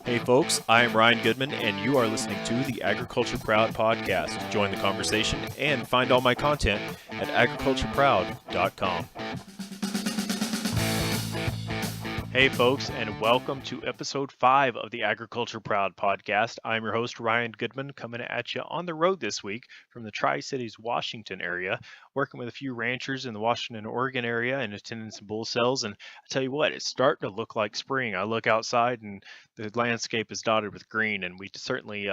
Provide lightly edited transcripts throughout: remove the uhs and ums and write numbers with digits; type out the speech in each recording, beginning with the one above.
Hey folks, I am Ryan Goodman and you are listening to the Agriculture Proud podcast. Join the conversation and find all my content at agricultureproud.com. Hey folks, and welcome to episode 5 of the Agriculture Proud podcast. I'm your host, Ryan Goodman, coming at you on the road this week from the Tri-Cities, Washington area, working with a few ranchers in the Washington, Oregon area and attending some bull sales. And I tell you what, it's starting to look like spring. I look outside and the landscape is dotted with green, and we certainly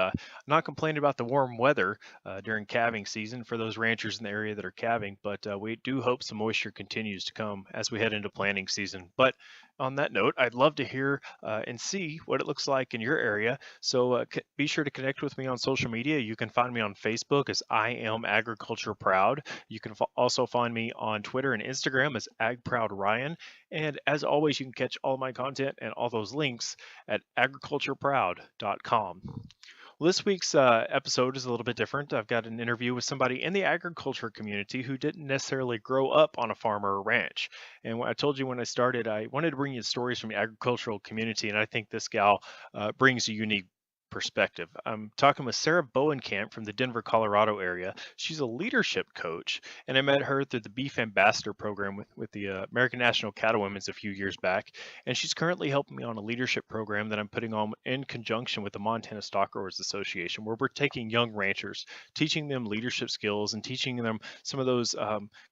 not complaining about the warm weather during calving season for those ranchers in the area that are calving, but we do hope some moisture continues to come as we head into planting season. But on that note, I'd love to hear and see what it looks like in your area. So be sure to connect with me on social media. You can find me on Facebook as I Am Agriculture Proud. You can also find me on Twitter and Instagram as AgProudRyan. And as always, you can catch all my content and all those links at agricultureproud.com. Well, this week's episode is a little bit different. I've got an interview with somebody in the agriculture community who didn't necessarily grow up on a farm or a ranch. And I told you when I started, I wanted to bring you stories from the agricultural community, and I think this gal brings a unique perspective. I'm talking with Sarah Bohnenkamp from the Denver, Colorado area. She's a leadership coach, and I met her through the Beef Ambassador program with the American National CattleWomen a few years back, and she's currently helping me on a leadership program that I'm putting on in conjunction with the Montana Stockgrowers Association, where we're taking young ranchers, teaching them leadership skills and teaching them some of those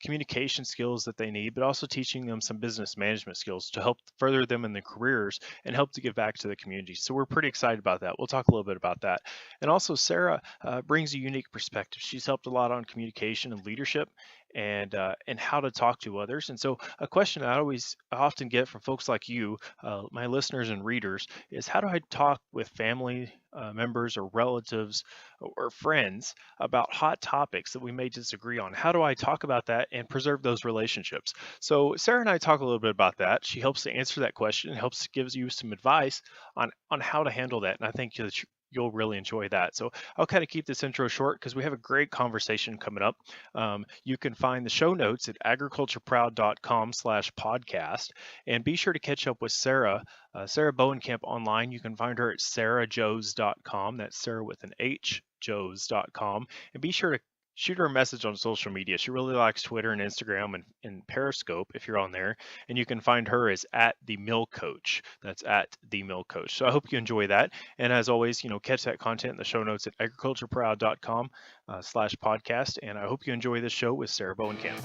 communication skills that they need, but also teaching them some business management skills to help further them in their careers and help to give back to the community. So we're pretty excited about that. We'll talk a little bit about that. And also Sarah brings a unique perspective. She's helped a lot on communication and leadership and how to talk to others. And so a question I often get from folks like you, my listeners and readers, is how do I talk with family members or relatives or friends about hot topics that we may disagree on? How do I talk about that and preserve those relationships? So Sarah and I talk a little bit about that. She helps to answer that question and helps to give you some advice on how to handle that. And I think that you'll really enjoy that. So I'll kind of keep this intro short because we have a great conversation coming up. You can find the show notes at agricultureproud.com/podcast, and be sure to catch up with Sarah Bohnenkamp online. You can find her at sarahjoes.com. That's Sarah with an H, joes.com. And be sure to shoot her a message on social media. She really likes Twitter and Instagram and Periscope if you're on there. And you can find her as at the Mill Coach. That's at the Mill Coach. So I hope you enjoy that. And as always, catch that content in the show notes at agricultureproud.com/podcast. And I hope you enjoy this show with Sarah Bohnenkamp.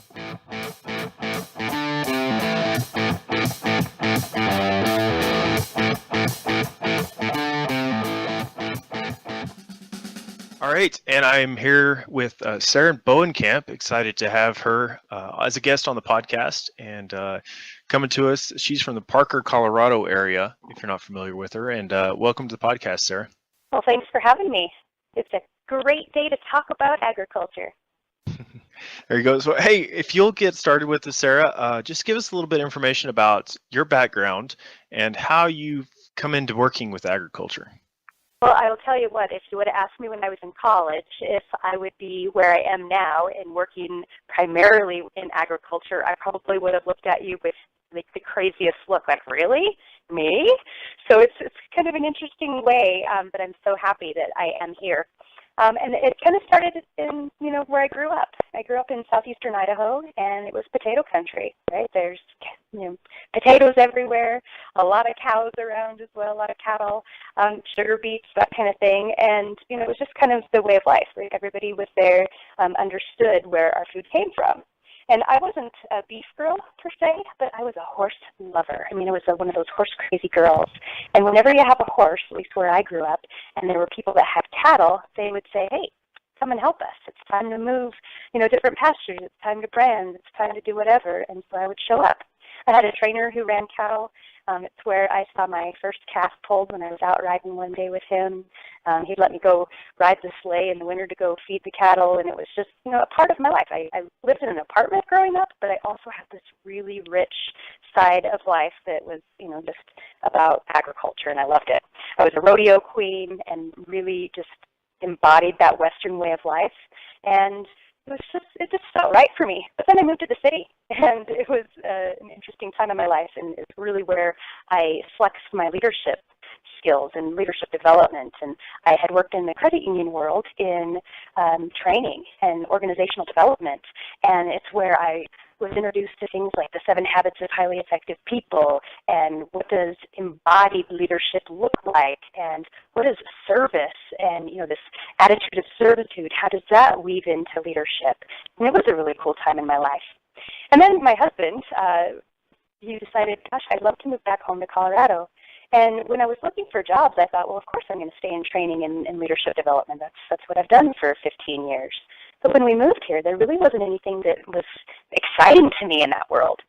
All right, and I'm here with Sarah Bohnenkamp. Excited to have her as a guest on the podcast, and coming to us. She's from the Parker, Colorado area, if you're not familiar with her, and welcome to the podcast, Sarah. Well, thanks for having me. It's a great day to talk about agriculture. There you go. So, hey, if you'll get started with this, Sarah, just give us a little bit of information about your background and how you've come into working with agriculture. Well, I will tell you what, if you would have asked me when I was in college if I would be where I am now and working primarily in agriculture, I probably would have looked at you with like the craziest look, like, really? Me? So it's kind of an interesting way, but I'm so happy that I am here. And it kind of started in, where I grew up. I grew up in southeastern Idaho, and it was potato country, right? There's, potatoes everywhere, a lot of cows around as well, a lot of cattle, sugar beets, that kind of thing. And, it was just kind of the way of life. Like everybody was there, understood where our food came from. And I wasn't a beef girl per se, but I was a horse lover. I was one of those horse crazy girls. And whenever you have a horse, at least where I grew up, and there were people that had cattle, they would say, hey, come and help us. It's time to move, different pastures. It's time to brand. It's time to do whatever. And so I would show up. I had a trainer who ran cattle. It's where I saw my first calf pulled when I was out riding one day with him. He'd let me go ride the sleigh in the winter to go feed the cattle, and it was just, a part of my life. I lived in an apartment growing up, but I also had this really rich side of life that was, just about agriculture, and I loved it. I was a rodeo queen and really just embodied that Western way of life, and it just felt right for me. But then I moved to the city, and it was an interesting time in my life, and it's really where I flexed my leadership skills and leadership development. And I had worked in the credit union world in training and organizational development. And it's where I was introduced to things like the 7 Habits of Highly Effective People, and what does embodied leadership look like, and what is service, and this attitude of servitude, how does that weave into leadership? And it was a really cool time in my life. And then my husband, he decided, gosh, I'd love to move back home to Colorado. And when I was looking for jobs, I thought, well, of course I'm going to stay in training and leadership development. That's what I've done for 15 years. But when we moved here, there really wasn't anything that was exciting to me in that world.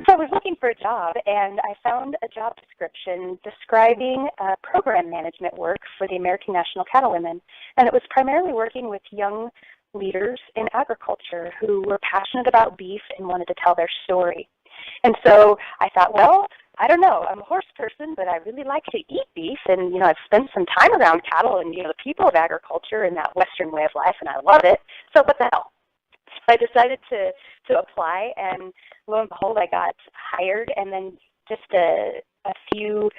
So I was looking for a job, and I found a job description describing program management work for the American National CattleWomen. And it was primarily working with young leaders in agriculture who were passionate about beef and wanted to tell their story. And so I thought, well, I don't know, I'm a horse person, but I really like to eat beef, and, I've spent some time around cattle and, the people of agriculture and that Western way of life, and I love it, so what the hell? So I decided to apply, and lo and behold, I got hired, and then just a few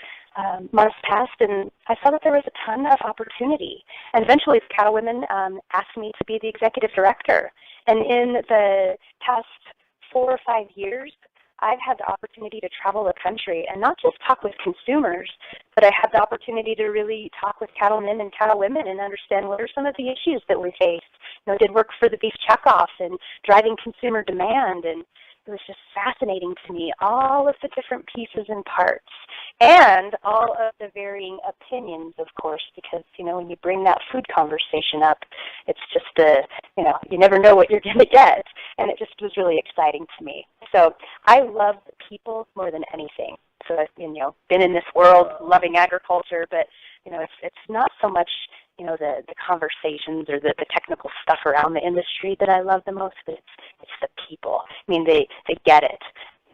months passed, and I saw that there was a ton of opportunity. And eventually, CattleWomen asked me to be the executive director. And in the past 4 or 5 years, I've had the opportunity to travel the country and not just talk with consumers, but I had the opportunity to really talk with cattlemen and cattlewomen and understand what are some of the issues that we face. I did work for the beef checkoff and driving consumer demand, and it was just fascinating to me, all of the different pieces and parts, and all of the varying opinions, of course, because, when you bring that food conversation up, it's just you never know what you're going to get, and it just was really exciting to me. So I love the people more than anything. So I've, been in this world loving agriculture, but, it's not so much, the conversations or the technical stuff around the industry that I love the most, but it's the people. I mean, they get it.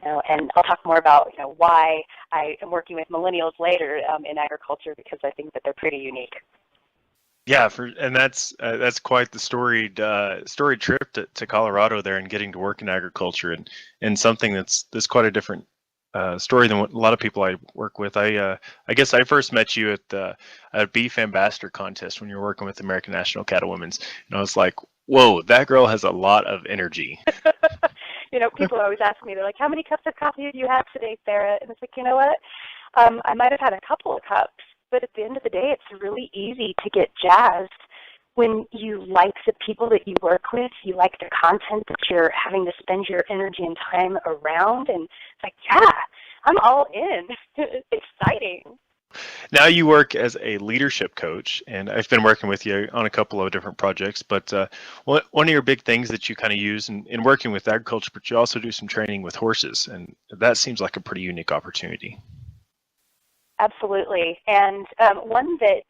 And I'll talk more about why I am working with millennials later in agriculture, because I think that they're pretty unique. Yeah, and that's quite the storied trip to Colorado there, and getting to work in agriculture, and something that's quite a different story than what a lot of people I work with. I guess I first met you at a beef ambassador contest when you were working with American National CattleWomen's, and I was like, whoa, that girl has a lot of energy. People always ask me, they're like, how many cups of coffee have you had today, Sarah? And it's like, you know what? I might have had a couple of cups, but at the end of the day, it's really easy to get jazzed when you like the people that you work with, you like the content that you're having to spend your energy and time around, and it's like, yeah, I'm all in. It's exciting. Now you work as a leadership coach, and I've been working with you on a couple of different projects, but one of your big things that you kind of use in working with agriculture, but you also do some training with horses, and that seems like a pretty unique opportunity. Absolutely. And one that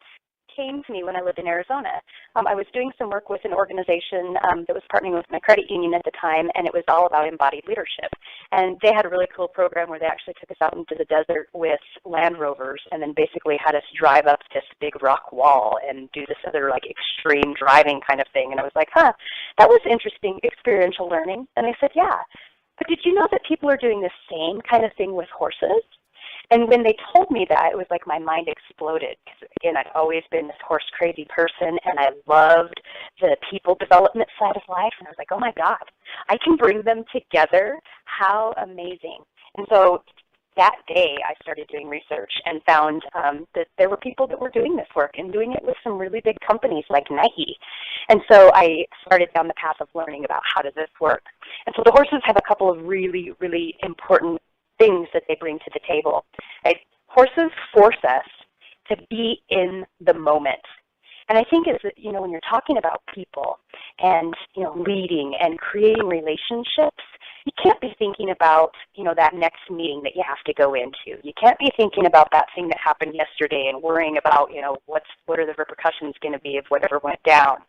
came to me when I lived in Arizona. I was doing some work with an organization that was partnering with my credit union at the time, and it was all about embodied leadership. And they had a really cool program where they actually took us out into the desert with Land Rovers, and then basically had us drive up this big rock wall and do this other extreme driving kind of thing. And I was like, that was interesting experiential learning. And I said, yeah, but did you know that people are doing the same kind of thing with horses? And when they told me that, it was like my mind exploded. Because, again, I've always been this horse-crazy person, and I loved the people development side of life. And I was like, oh, my God, I can bring them together. How amazing. And so that day, I started doing research and found that there were people that were doing this work and doing it with some really big companies like Nike. And so I started down the path of learning about how does this work. And so the horses have a couple of really, really important things that they bring to the table. Right? Horses force us to be in the moment. And I think when you're talking about people and, leading and creating relationships, you can't be thinking about, that next meeting that you have to go into. You can't be thinking about that thing that happened yesterday and worrying about, what are the repercussions going to be of whatever went down.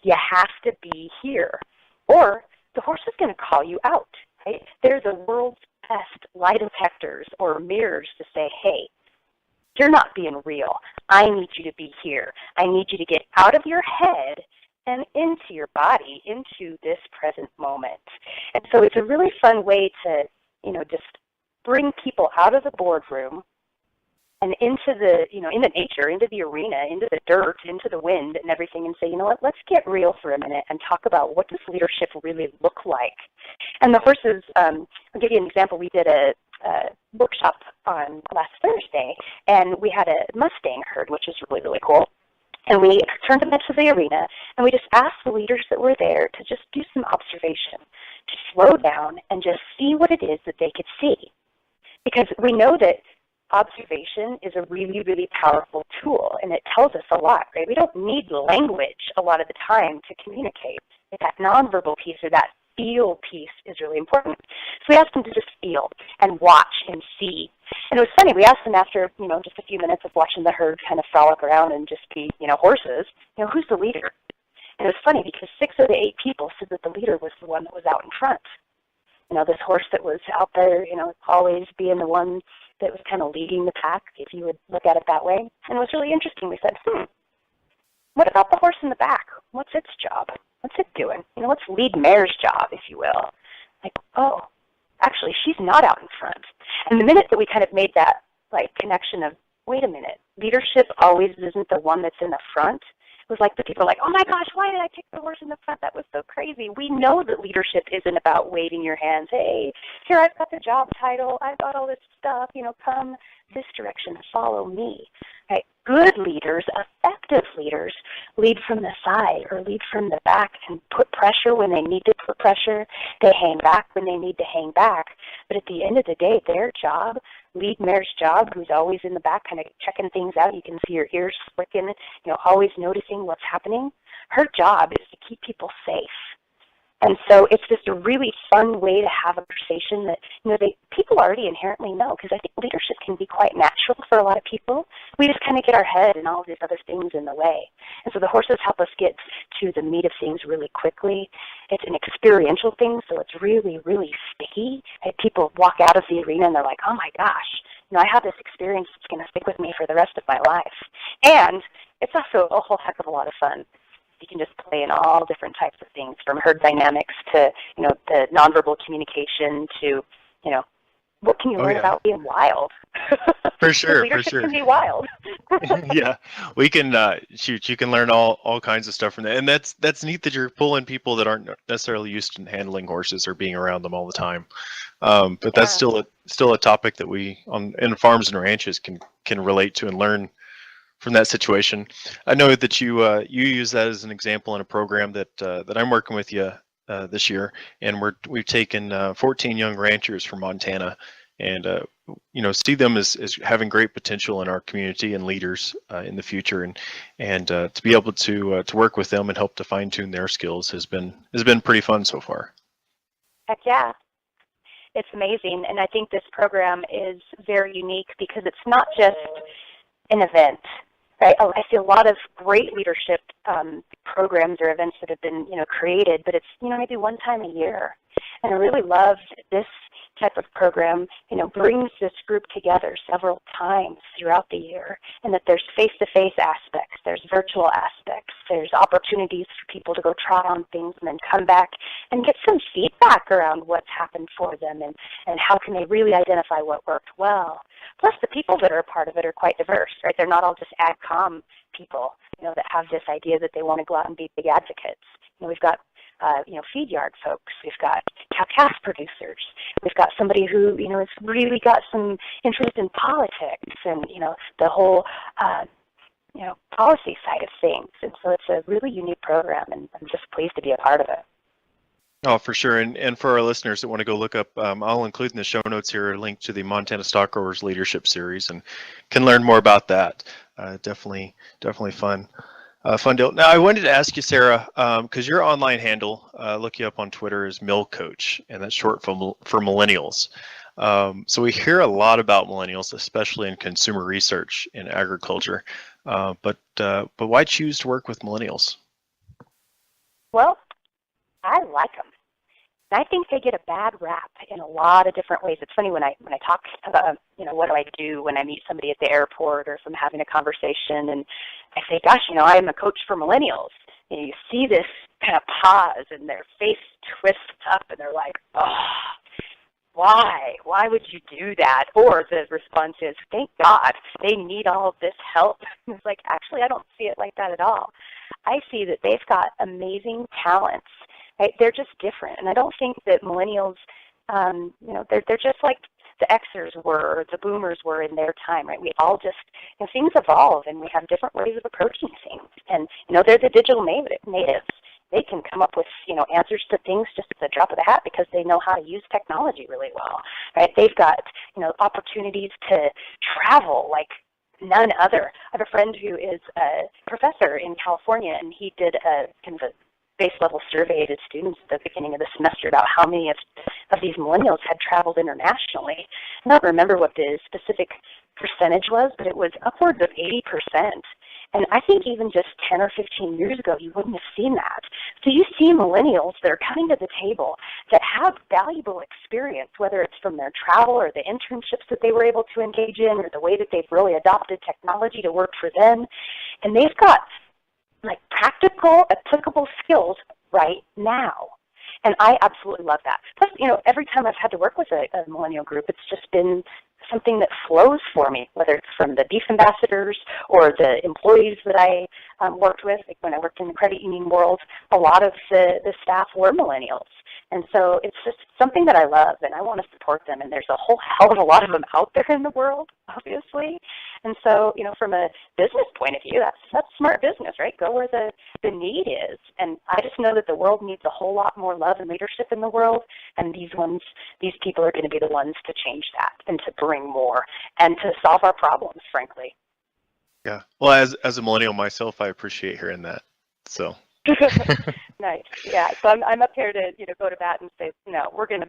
You have to be here, or the horse is going to call you out. Right? They're the world's best lie detectors or mirrors to say, hey, you're not being real. I need you to be here. I need you to get out of your head and into your body, into this present moment. And so it's a really fun way to, just bring people out of the boardroom and into the, into nature, into the arena, into the dirt, into the wind and everything, and say, you know what, let's get real for a minute and talk about what does leadership really look like. And the horses, I'll give you an example. We did a workshop on last Thursday, and we had a Mustang herd, which is really, really cool. And we turned them into the arena, and we just asked the leaders that were there to just do some observation, to slow down and just see what it is that they could see. Because we know that observation is a really, really powerful tool, and it tells us a lot, right? We don't need language a lot of the time to communicate. That nonverbal piece or that feel piece is really important. So we asked them to just feel and watch and see. And it was funny, we asked them after, just a few minutes of watching the herd kind of frolic around and just be, horses, who's the leader? And it was funny because 6 of the 8 people said that the leader was the one that was out in front. This horse that was out there, always being the one that was kind of leading the pack, if you would look at it that way. And it was really interesting. We said, what about the horse in the back? What's its job? What's it doing? What's lead mare's job, if you will? Like, oh, actually, she's not out in front. And the minute that we kind of made that connection of, wait a minute, leadership always isn't the one that's in the front. It was like the people are like, oh my gosh, why did I pick the horse in the front? That was so crazy. We know that leadership isn't about waving your hands. Hey, here, I've got the job title. I've got all this stuff. Come this direction. Follow me. Right? Good leaders, effective leaders, lead from the side or lead from the back and put pressure when they need to put pressure. They hang back when they need to hang back. But at the end of the day, their job, lead mare's job, who's always in the back kind of checking things out. You can see her ears flicking, always noticing what's happening. Her job is to keep people safe. And so it's just a really fun way to have a conversation that, people already inherently know, because I think leadership can be quite natural for a lot of people. We just kind of get our head and all of these other things in the way. And so the horses help us get to the meat of things really quickly. It's an experiential thing, so it's really, really sticky. People walk out of the arena and they're like, oh my gosh, I have this experience that's going to stick with me for the rest of my life. And it's also a whole heck of a lot of fun. You can just play in all different types of things, from herd dynamics to, the nonverbal communication to, what can you learn about being wild? For sure, Leadership can be wild. Yeah, we can you can learn all kinds of stuff from that, and that's neat that you're pulling people that aren't necessarily used to handling horses or being around them all the time. But that's still a topic that we in farms and ranches can relate to and learn from that situation. I know that you use that as an example in a program that I'm working with you this year, and we've taken 14 young ranchers from Montana, and see them as having great potential in our community and leaders in the future, and to be able to work with them and help to fine tune their skills has been pretty fun so far. Heck yeah. It's amazing, and I think this program is very unique because it's not just an event. Right. I see a lot of great leadership programs or events that have been, created, but it's, maybe one time a year. And I really love this type of program, brings this group together several times throughout the year, and that there's face-to-face aspects, there's virtual aspects, there's opportunities for people to go try on things and then come back and get some feedback around what's happened for them and how can they really identify what worked well. Plus, the people that are a part of it are quite diverse, right? They're not all just AgCom people, that have this idea that they want to go out and be big advocates. We've got feed yard folks. We've got cow-calf producers. We've got somebody who, has really got some interest in politics and, the whole, policy side of things. And so it's a really unique program, and I'm just pleased to be a part of it. Oh, for sure. And for our listeners that want to go look up, I'll include in the show notes here a link to the Montana Stockgrowers Leadership Series and can learn more about that. Definitely fun. Fun deal. Now, I wanted to ask you, Sarah, because your online handle, look you up on Twitter, is Mill Coach, and that's short for Millennials. So we hear a lot about Millennials, especially in consumer research in agriculture. But why choose to work with Millennials? Well, I like them. And I think they get a bad rap in a lot of different ways. It's funny when I talk about, what do I do when I meet somebody at the airport or if I'm having a conversation and I say, gosh, I'm a coach for Millennials. And you see this kind of pause and their face twists up and they're like, oh. why? Why would you do that? Or the response is, thank God, they need all of this help. It's like, actually, I don't see it like that at all. I see that they've got amazing talents. Right? They're just different. And I don't think that millennials, they're just like the Xers were or the boomers were in their time, right? We all just, things evolve and we have different ways of approaching things. And, they're the digital natives. They can come up with, answers to things just at the drop of the hat because they know how to use technology really well, right? They've got, opportunities to travel like none other. I have a friend who is a professor in California, and he did a kind of a base level survey to students at the beginning of the semester about how many of these millennials had traveled internationally. I don't remember what the specific percentage was, but it was upwards of 80%. And I think even just 10 or 15 years ago, you wouldn't have seen that. So you see millennials that are coming to the table that have valuable experience, whether it's from their travel or the internships that they were able to engage in or the way that they've really adopted technology to work for them. And they've got like practical, applicable skills right now. And I absolutely love that. Plus, every time I've had to work with a millennial group, it's just been something that flows for me, whether it's from the beef ambassadors or the employees that I worked with. Like when I worked in the credit union world, a lot of the staff were millennials. And so it's just something that I love, and I want to support them. And there's a whole hell of a lot of them out there in the world, obviously. And so, from a business point of view, that's smart business, right? Go where the need is. And I just know that the world needs a whole lot more love and leadership in the world, and these people are going to be the ones to change that and to bring more and to solve our problems, frankly. Yeah. Well, as a millennial myself, I appreciate hearing that. So. Nice. Yeah. So I'm up here to go to bat and say, no, we're gonna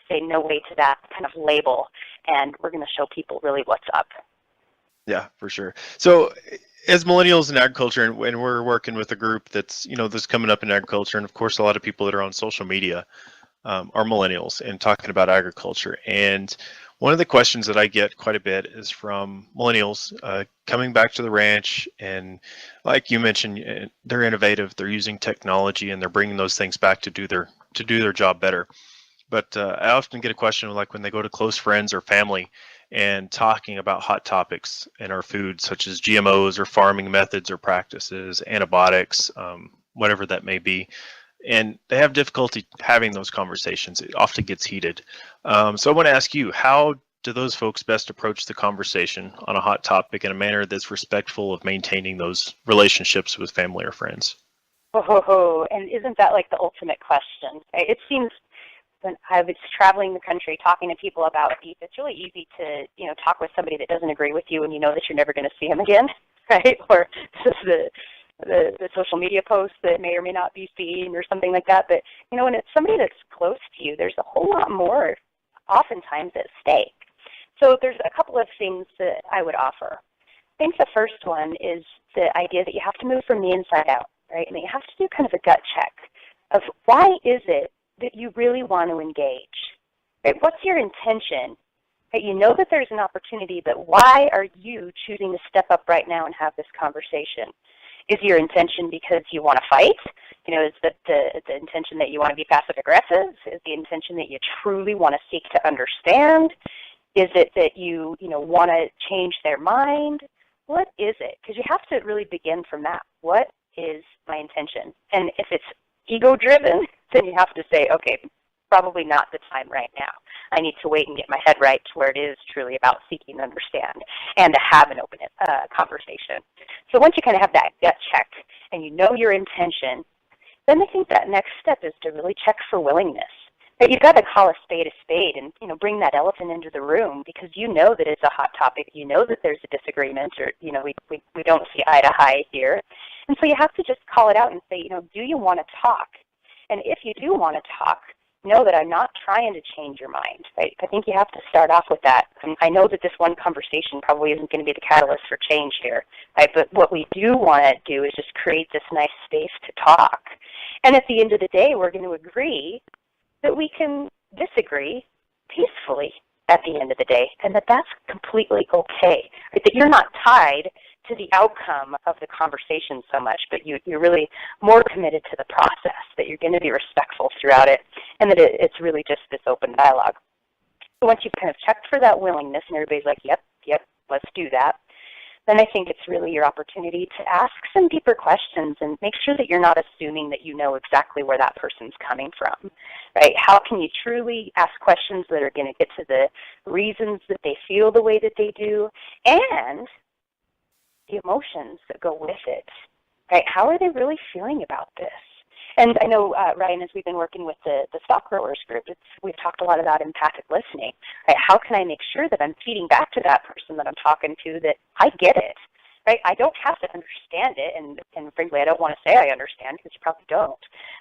say no way to that kind of label, and we're gonna show people really what's up. Yeah, for sure. So as millennials in agriculture, and we're working with a group that's that's coming up in agriculture, and of course a lot of people that are on social media are millennials and talking about agriculture. And one of the questions that I get quite a bit is from millennials coming back to the ranch, and like you mentioned, they're innovative, they're using technology, and they're bringing those things back to do their job better. But I often get a question like when they go to close friends or family and talking about hot topics in our food, such as GMOs or farming methods or practices, antibiotics, whatever that may be. And they have difficulty having those conversations. It often gets heated. So I want to ask you, how do those folks best approach the conversation on a hot topic in a manner that's respectful of maintaining those relationships with family or friends? And isn't that like the ultimate question? It seems when I was traveling the country talking to people about beef, it's really easy to talk with somebody that doesn't agree with you and you know that you're never going to see them again, right? Or just the social media posts that may or may not be seen or something like that. But, when it's somebody that's close to you, there's a whole lot more oftentimes at stake. So there's a couple of things that I would offer. I think the first one is the idea that you have to move from the inside out, right? And you have to do kind of a gut check of why is it that you really want to engage, right? What's your intention? Right? You know that there's an opportunity, but why are you choosing to step up right now and have this conversation? Is your intention because you want to fight? Is the intention that you want to be passive aggressive? Is the intention that you truly want to seek to understand? Is it that you want to change their mind? What is it? Because you have to really begin from that. What is my intention? And if it's ego-driven, then you have to say, okay, probably not the time right now. I need to wait and get my head right to where it is truly about seeking to understand and to have an open conversation. So once you kind of have that gut check and you know your intention, then I think that next step is to really check for willingness. But you've got to call a spade and bring that elephant into the room because you know that it's a hot topic. You know that there's a disagreement or, we don't see eye to eye here. And so you have to just call it out and say, do you want to talk? And if you do want to talk, know that I'm not trying to change your mind, right? I think you have to start off with that. And I know that this one conversation probably isn't going to be the catalyst for change here, right? But what we do want to do is just create this nice space to talk. And at the end of the day, we're going to agree that we can disagree peacefully at the end of the day, and that's completely okay. Right? That you're not tied to the outcome of the conversation so much, but you're really more committed to the process, that you're going to be respectful throughout it, and that it's really just this open dialogue. So once you've kind of checked for that willingness and everybody's like, yep, let's do that, then I think it's really your opportunity to ask some deeper questions and make sure that you're not assuming that you know exactly where that person's coming from, right? How can you truly ask questions that are going to get to the reasons that they feel the way that they do and the emotions that go with it, right? How are they really feeling about this? And I know, Ryan, as we've been working with the Stockgrowers group, we've talked a lot about empathic listening, right? How can I make sure that I'm feeding back to that person that I'm talking to that I get it, right? I don't have to understand it, and frankly, I don't want to say I understand because you probably don't.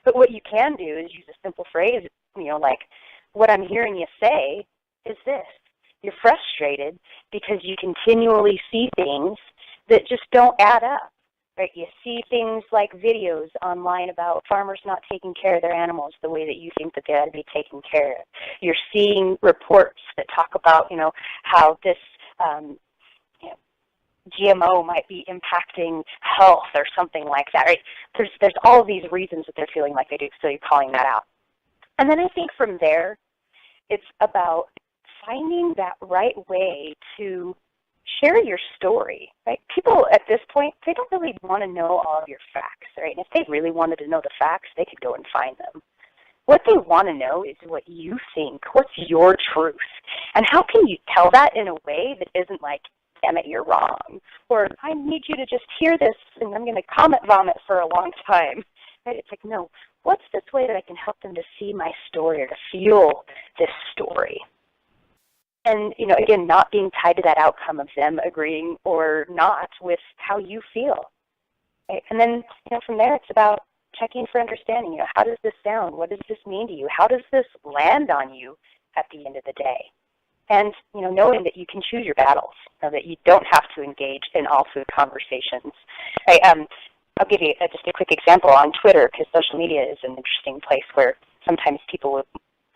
But what you can do is use a simple phrase, like, what I'm hearing you say is this. You're frustrated because you continually see things that just don't add up. Right, you see things like videos online about farmers not taking care of their animals the way that you think that they ought to be taken care of. You're seeing reports that talk about, how this GMO might be impacting health or something like that. Right? There's all of these reasons that they're feeling like they do, so you're calling that out. And then I think from there, it's about finding that right way to share your story, right? People at this point, they don't really want to know all of your facts, right? And if they really wanted to know the facts, they could go and find them. What they want to know is what you think. What's your truth? And how can you tell that in a way that isn't like, damn it, you're wrong, or I need you to just hear this and I'm going to comment vomit for a long time, right? It's like, no, what's this way that I can help them to see my story or to feel this story? And, again, not being tied to that outcome of them agreeing or not with how you feel. Right? And then, from there, it's about checking for understanding. How does this sound? What does this mean to you? How does this land on you at the end of the day? And, knowing that you can choose your battles, that you don't have to engage in all food conversations. Right? I'll give you just a quick example on Twitter, because social media is an interesting place where sometimes people will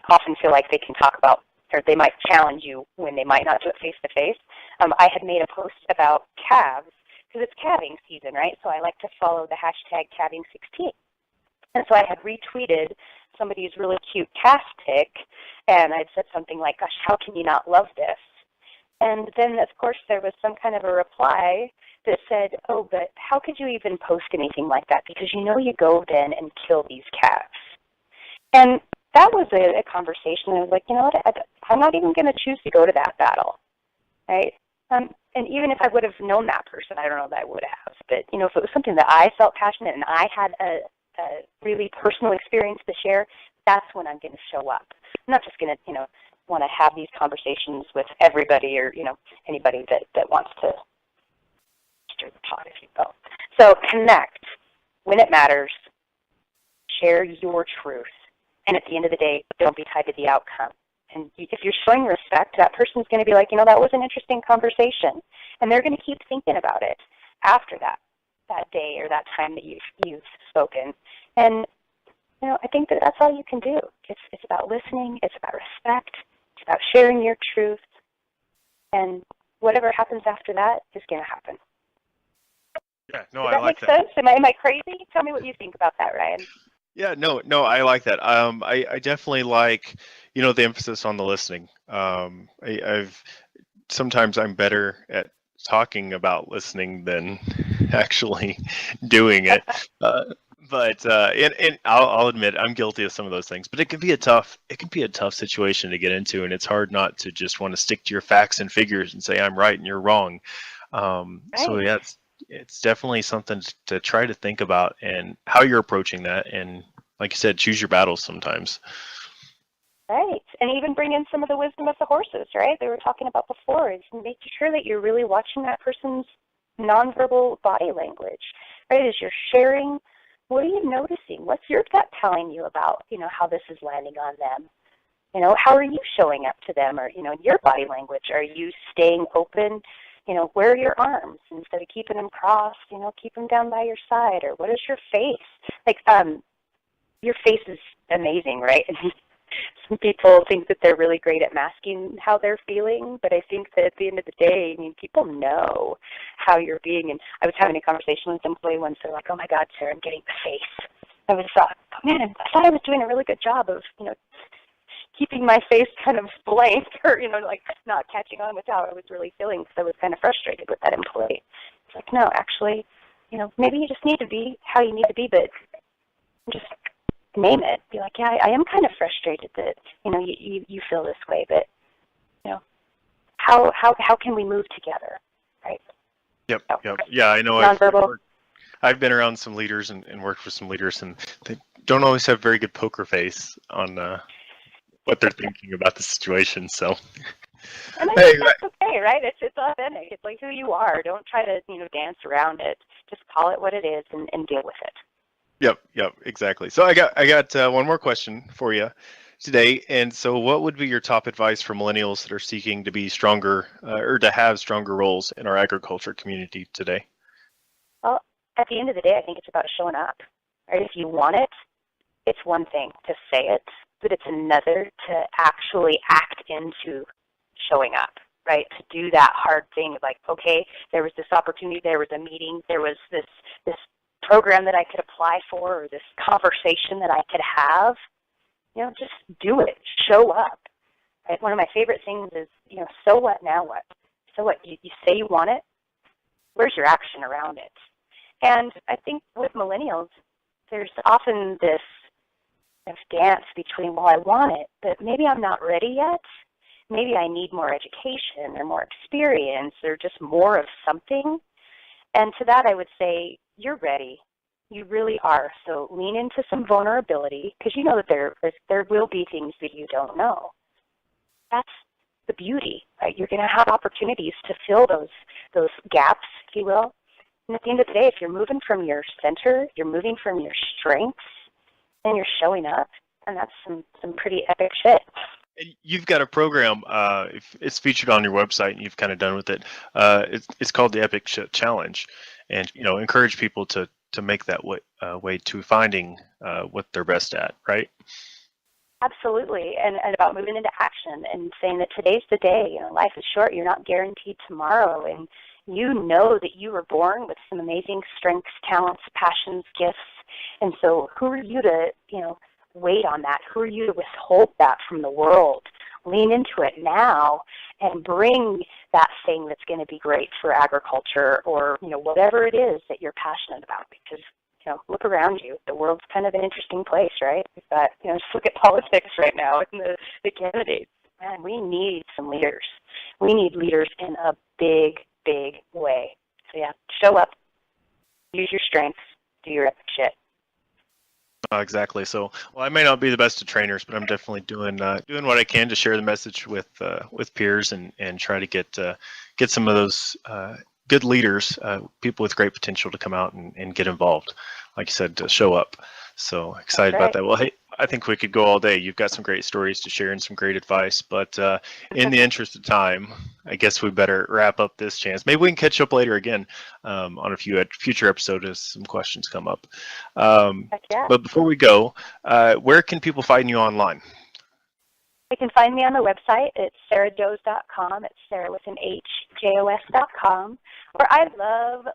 often feel like they can talk about, or they might challenge you when they might not do it face-to-face. I had made a post about calves, because it's calving season, right? So I like to follow the hashtag calving16. And so I had retweeted somebody's really cute calf pic, and I'd said something like, gosh, how can you not love this? And then, of course, there was some kind of a reply that said, oh, but how could you even post anything like that? Because you go then and kill these calves. And that was a conversation. I was like, I'm not even going to choose to go to that battle, right? And even if I would have known that person, I don't know that I would have. But, if it was something that I felt passionate and I had a really personal experience to share, that's when I'm going to show up. I'm not just going to, want to have these conversations with everybody or, anybody that wants to stir the pot, if you will. So connect when it matters. Share your truth. And at the end of the day, don't be tied to the outcome. And if you're showing respect, that person's going to be like, that was an interesting conversation. And they're going to keep thinking about it after that day or that time that you've spoken. And, I think that's all you can do. It's about listening. It's about respect. It's about sharing your truth. And whatever happens after that is going to happen. Yeah, no, Does that make sense? Am I crazy? Tell me what you think about that, Ryan. Yeah, no, I like that. I definitely like, the emphasis on the listening. Sometimes I'm better at talking about listening than actually doing it. But I'll admit I'm guilty of some of those things. But it can be a tough situation to get into, and it's hard not to just want to stick to your facts and figures and say I'm right and you're wrong. Right. So yeah, it's definitely something to try to think about and how you're approaching that. And like you said, choose your battles sometimes. Right. And even bring in some of the wisdom of the horses, right? They were talking about before, is making sure that you're really watching that person's nonverbal body language, right? As you're sharing, what are you noticing? What's your gut telling you about, how this is landing on them? How are you showing up to them, or, your body language? Are you staying open? Where are your arms? Instead of keeping them crossed, keep them down by your side. Or what is your face? Like, your face is amazing, right? Some people think that they're really great at masking how they're feeling, but I think that at the end of the day, I mean, people know how you're being. And I was having a conversation with an employee once. They're like, "Oh my God, Sarah, I'm getting the face." I was man, I thought I was doing a really good job of, keeping my face kind of blank or, like not catching on with how I was really feeling because I was kind of frustrated with that employee. It's like, no, actually, maybe you just need to be how you need to be, but just name it. Be like, yeah, I am kind of frustrated that, you feel this way, but, how can we move together, right? Yep, So, yep. Yeah, I know. Nonverbal. I've been around some leaders and worked with some leaders, and they don't always have very good poker face on what they're thinking about the situation. So, and I think that's okay, right? It's authentic. It's like who you are. Don't try to dance around it. Just call it what it is and deal with it. Yep, exactly. So I got one more question for you today. And so, what would be your top advice for millennials that are seeking to be stronger or to have stronger roles in our agriculture community today? Well, at the end of the day, I think it's about showing up. Right? If you want it, it's one thing to say it, but it's another to actually act into showing up, right? To do that hard thing of like, okay, there was this opportunity, there was a meeting, there was this program that I could apply for or this conversation that I could have. Just do it. Show up. Right? One of my favorite things is, so what, now what? So what? You say you want it. Where's your action around it? And I think with millennials, there's often this dance between, well, I want it, but maybe I'm not ready yet. Maybe I need more education or more experience or just more of something. And to that, I would say, you're ready. You really are. So lean into some vulnerability because you know that there will be things that you don't know. That's the beauty, right? You're going to have opportunities to fill those gaps, if you will. And at the end of the day, if you're moving from your center, you're moving from your strengths, and you're showing up, and that's some pretty epic shit. You've got a program, it's featured on your website, and you've kind of done with it. It's called the Epic Shit Challenge, and encourage people to make that way to finding what they're best at, right? Absolutely, and about moving into action and saying that today's the day. Life is short. You're not guaranteed tomorrow, and you know that you were born with some amazing strengths, talents, passions, gifts, and so who are you to, wait on that? Who are you to withhold that from the world? Lean into it now and bring that thing that's going to be great for agriculture or, whatever it is that you're passionate about because, look around you. The world's kind of an interesting place, right? We've got, just look at politics right now and the candidates. Man, we need some leaders. We need leaders in a big, big way. So yeah, show up, use your strengths, do your epic shit. Exactly. So, well, I may not be the best of trainers, but I'm definitely doing what I can to share the message with peers and try to get some of those good leaders, people with great potential to come out and get involved. Like you said, to show up. So excited about that. Well, hey, I think we could go all day. You've got some great stories to share and some great advice, but in the interest of time, I guess we better wrap up this chance. Maybe we can catch up later again on a future episode as some questions come up. But before we go, where can people find you online? They can find me on the website. It's sarahjos.com. It's Sarah with an H, JOS.com. Where I love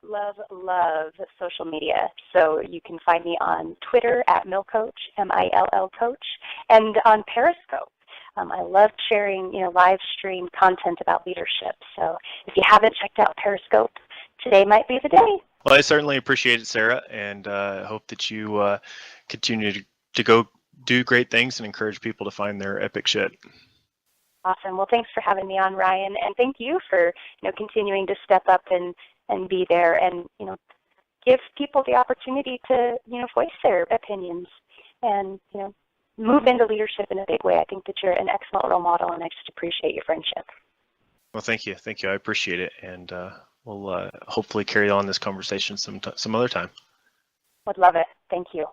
social media. So you can find me on Twitter at MillCoach, MILL Coach, and on Periscope. I love sharing, live stream content about leadership. So if you haven't checked out Periscope, today might be the day. Well, I certainly appreciate it, Sarah, and hope that you continue to go do great things and encourage people to find their epic shit. Awesome. Well, thanks for having me on, Ryan, and thank you for continuing to step up and be there and give people the opportunity to voice their opinions and move into leadership in a big way. I think that you're an excellent role model, and I just appreciate your friendship. Well, thank you. I appreciate it, and we'll hopefully carry on this conversation some other time. Would love it. Thank you.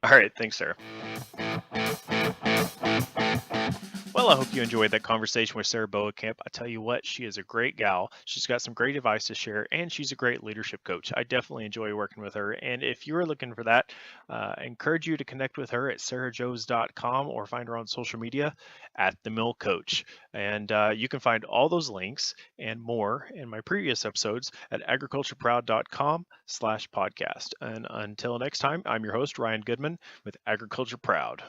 All right. Thanks, Sarah. Well, I hope you enjoyed that conversation with Sarah Bohnenkamp. I tell you what, she is a great gal. She's got some great advice to share, and she's a great leadership coach. I definitely enjoy working with her. And if you're looking for that, I encourage you to connect with her at sarahjoes.com or find her on social media at The Mill Coach. And you can find all those links and more in my previous episodes at agricultureproud.com/podcast. And until next time, I'm your host, Ryan Goodman with Agriculture Proud.